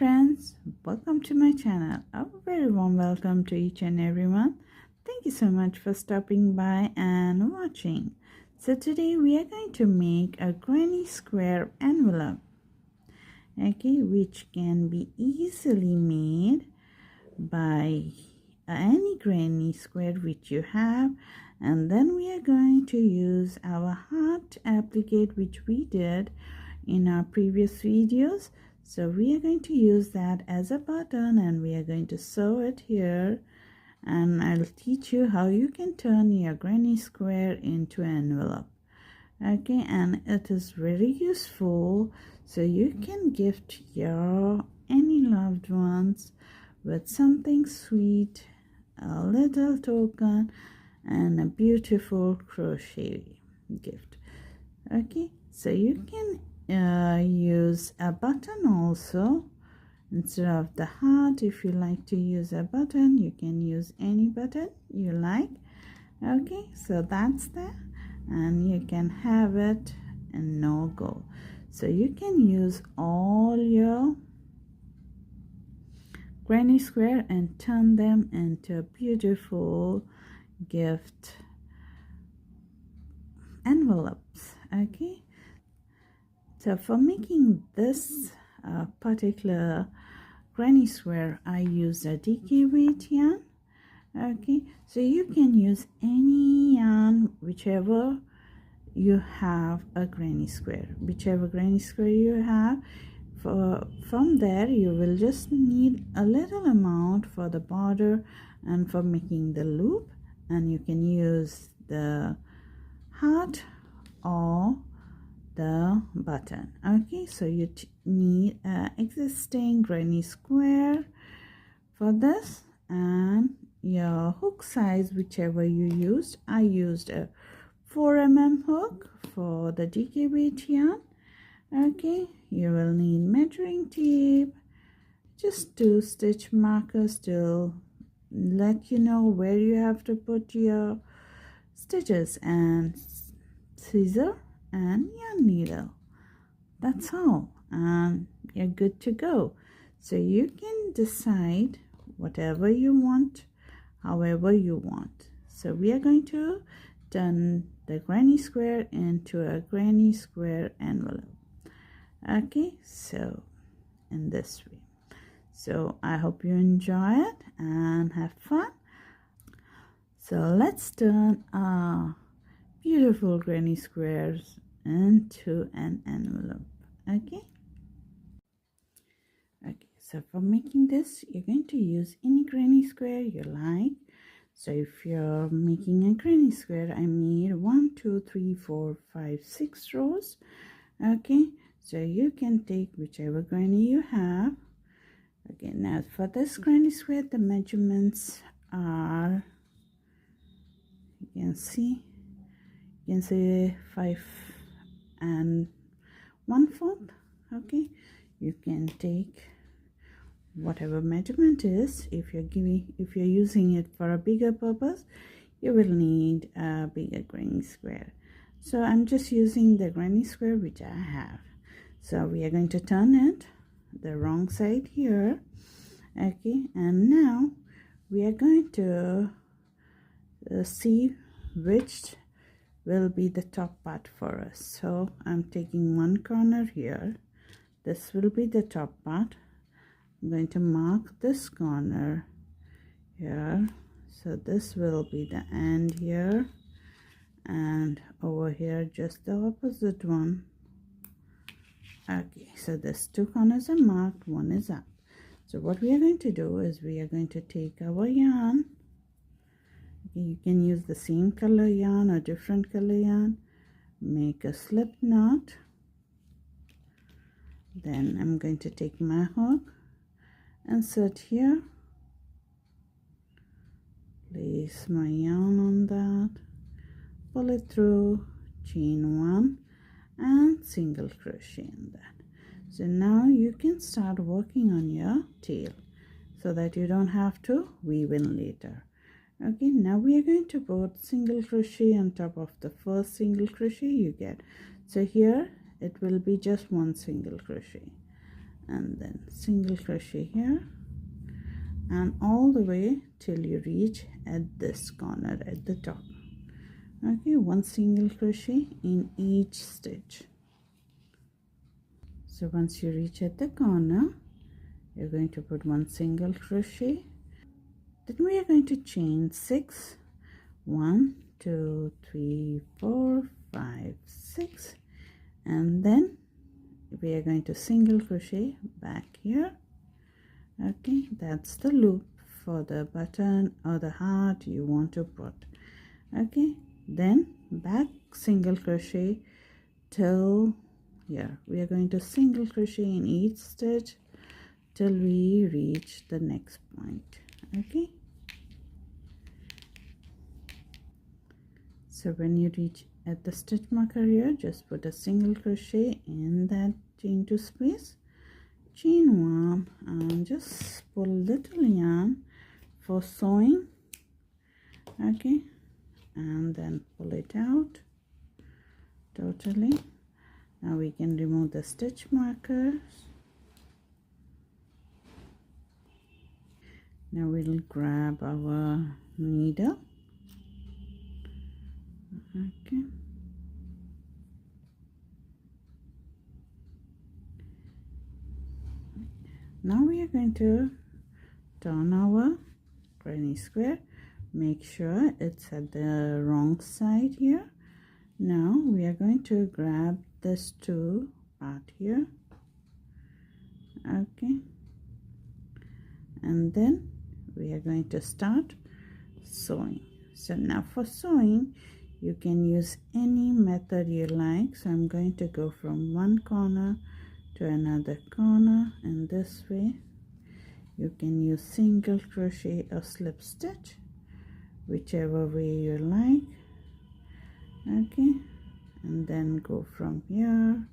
friends, welcome to my channel. A very warm welcome to each and everyone. Thank you so much for stopping by and watching. So today we are going to make a granny square envelope, okay, which can be easily made by any granny square which you have. And then we are going to use our heart applique which we did in our previous videos. So we are going to use that as a button and we are going to sew it here, and I'll teach you how you can turn your granny square into an envelope, okay? And it is very useful, so you can gift your any loved ones with something sweet, a little token, and a beautiful crochet gift, okay? So you can use a button also instead of the heart. If you like to use a button, you can use any button you like, okay? So that's that, and you can have it and no go. So you can use all your granny square and turn them into a beautiful gift envelopes, okay? So for making this particular granny square, I used a DK weight yarn, okay? So you can use any yarn, whichever you have a granny square, whichever granny square you have. From there you will just need a little amount for the border and for making the loop, and you can use the heart or the button, okay? So you need an existing granny square for this, and your hook size, whichever you used. I used a 4mm hook for the DK weight yarn, okay? You will need measuring tape, just 2 stitch markers to let you know where you have to put your stitches, and scissor and yarn needle. That's all, and you're good to go. So you can decide whatever you want, however you want. So we are going to turn the granny square into a granny square envelope, okay? So in this way. So I hope you enjoy it and have fun. So let's turn our beautiful granny squares into an envelope, okay? So for making this, you're going to use any granny square you like. So if you're making a granny square, I made 1 2 3 4 5 6 rows, okay? So you can take whichever granny you have. Okay, now for this granny square, the measurements are, you can see 5 1/4, okay? You can take whatever measurement is. If you're using it for a bigger purpose, you will need a bigger granny square. So I'm just using the granny square which I have. So we are going to turn it the wrong side here, okay? And now we are going to see which will be the top part for us. So I'm taking one corner here. This will be the top part. I'm going to mark this corner here. So this will be the end here, and over here just the opposite one, okay? So there's 2 corners are marked, one is up. So what we are going to do is we are going to take our yarn, okay? You can use the same color yarn or different color yarn, make a slip knot. Then I'm going to take my hook, insert here, place my yarn on that, pull it through, chain 1 and single crochet in that. So now you can start working on your tail so that you don't have to weave in later, okay? Now we are going to put single crochet on top of the first single crochet you get. So here it will be just 1 single crochet, and then single crochet here, and all the way till you reach at this corner at the top. Okay, one single crochet in each stitch. So once you reach at the corner, you're going to put one single crochet. Then we are going to chain 6. 1 2 3 4 5 6, and then we are going to single crochet back here. Okay, that's the loop for the button or the heart you want to put. Okay, then back single crochet till here. We are going to single crochet in each stitch till we reach the next point. Okay, so when you reach at the stitch marker here, just put a single crochet in that chain 2 space, chain 1, and just pull little yarn for sewing. Okay, and then pull it out totally. Now we can remove the stitch markers. Now we'll grab our needle. Okay, now we are going to turn our granny square. Make sure it's at the wrong side here. Now we are going to grab this 2 part here. Okay, and then we are going to start sewing. So now for sewing, you can use any method you like. So I'm going to go from one corner to another corner, and this way you can use single crochet or slip stitch, whichever way you like. Okay, and then go from here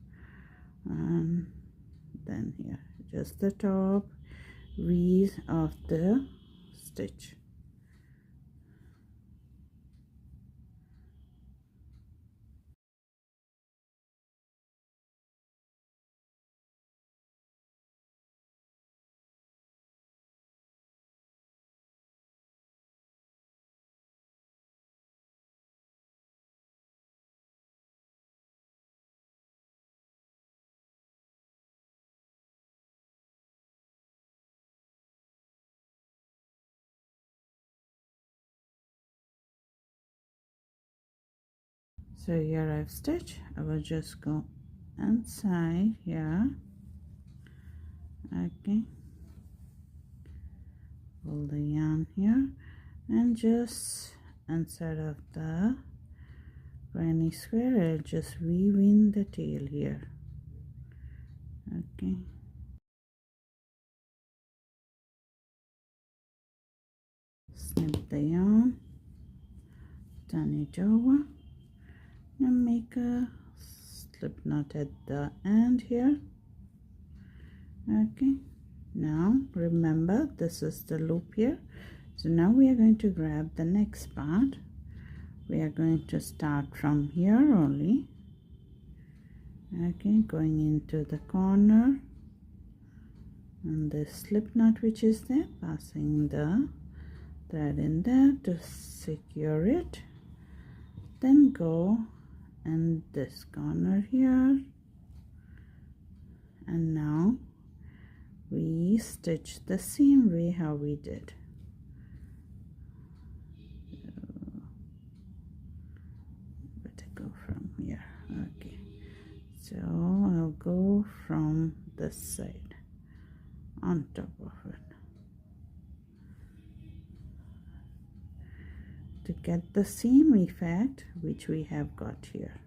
and then here, just the top V of the stitch. So here I've stitched. I will just go inside here. Okay, pull the yarn here and just inside of the granny square, I'll just weave in the tail here. Okay, snip the yarn, turn it over, and make a slip knot at the end here. Okay, now remember this is the loop here. So now we are going to grab the next part. We are going to start from here only. Okay, going into the corner and the slip knot which is there, passing the thread in there to secure it, then go in this corner here, and now we stitch the same way how we did. Better go from here. Okay, so I'll go from this side on top of it to get the same effect which we have got here.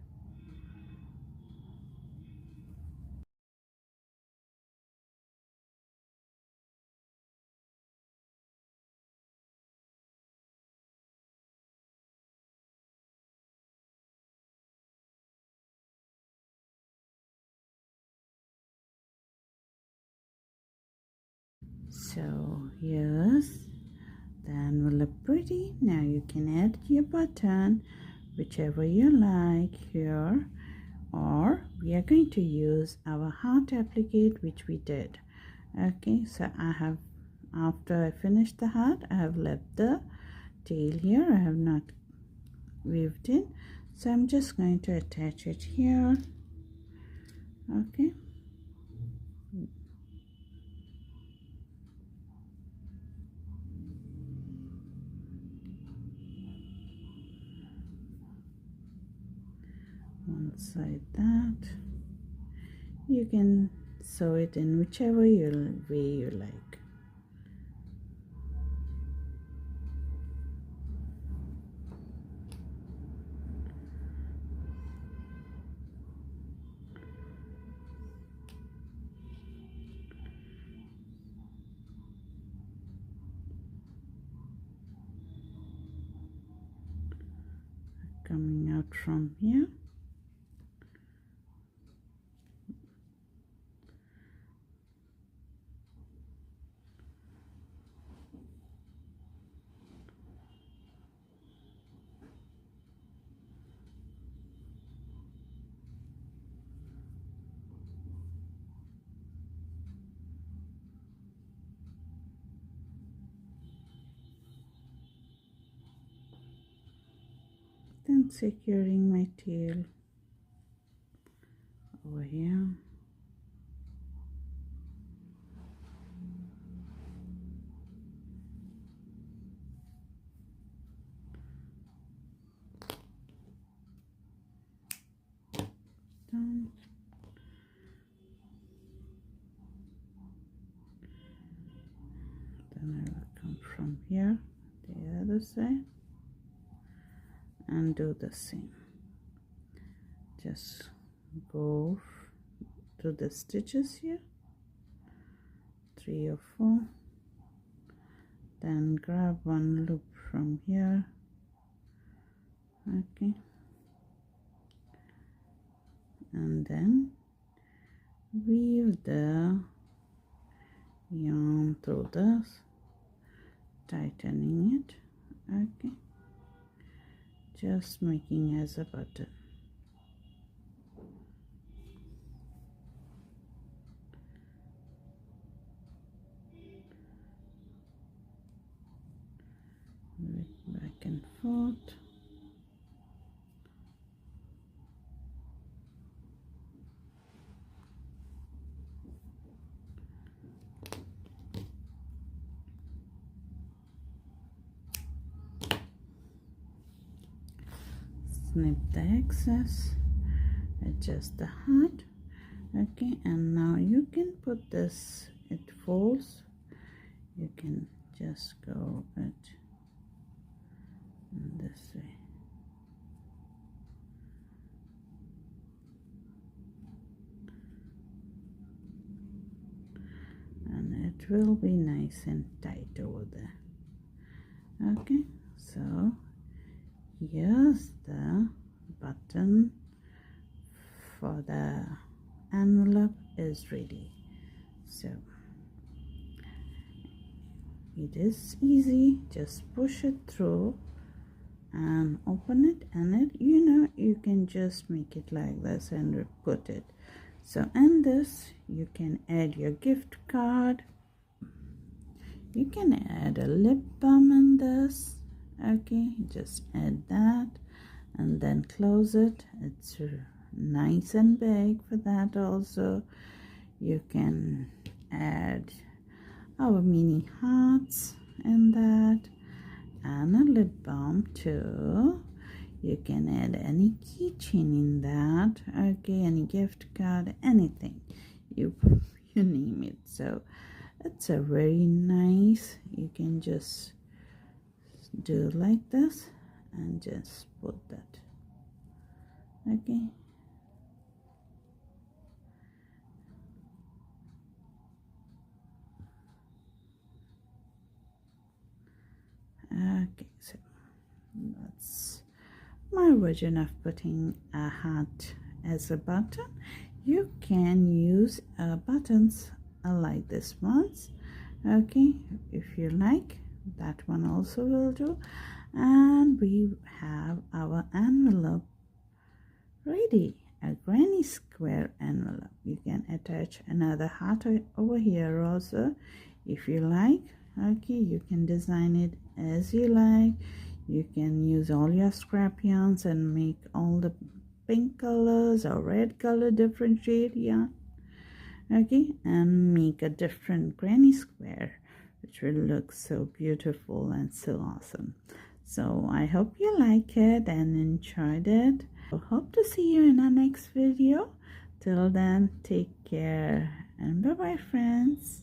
So here's the envelope pretty. Now you can add your button whichever you like here. or we are going to use our heart applicate, which we did. Okay, so I have, after I finished the heart, I have left the tail here. I have not weaved in, so I'm just going to attach it here. Okay, one side that. You can sew it in whichever way you like. Coming out from here. Then securing my tail over here. Down. Then I will come from here, the other side, and do the same. Just go to the stitches here, 3 or 4, then grab one loop from here. Okay, and then weave the yarn through this, tightening it. Okay, just making as a button. Move it back and forth. Snip the excess, adjust the heart. Okay, and now you can put this, it folds, you can just go it in this way. And it will be nice and tight over there. Okay, so here's the button for the envelope is ready. So it is easy, just push it through and open it, and it, you know, you can just make it like this and put it. So in this you can add your gift card, you can add a lip balm in this. Okay, just add that and then close it. It's nice and big for that. Also you can add our mini hearts in that and a lip balm too. You can add any keychain in that. Okay, any gift card, anything you name it. So it's a very nice, you can just do like this and just put that. Okay, okay, so that's my version of putting a heart as a button. You can use buttons like this ones. Okay, if you like, that one also will do. And we have our envelope ready. a granny square envelope. You can attach another heart over here also if you like. Okay, you can design it as you like. You can use all your scrap yarns and make all the pink colors or red color, different shade yarn. Okay, and make a different granny square, which will look so beautiful and so awesome. So I hope you like it and enjoyed it. I hope to see you in our next video. Till then, take care and bye bye, friends.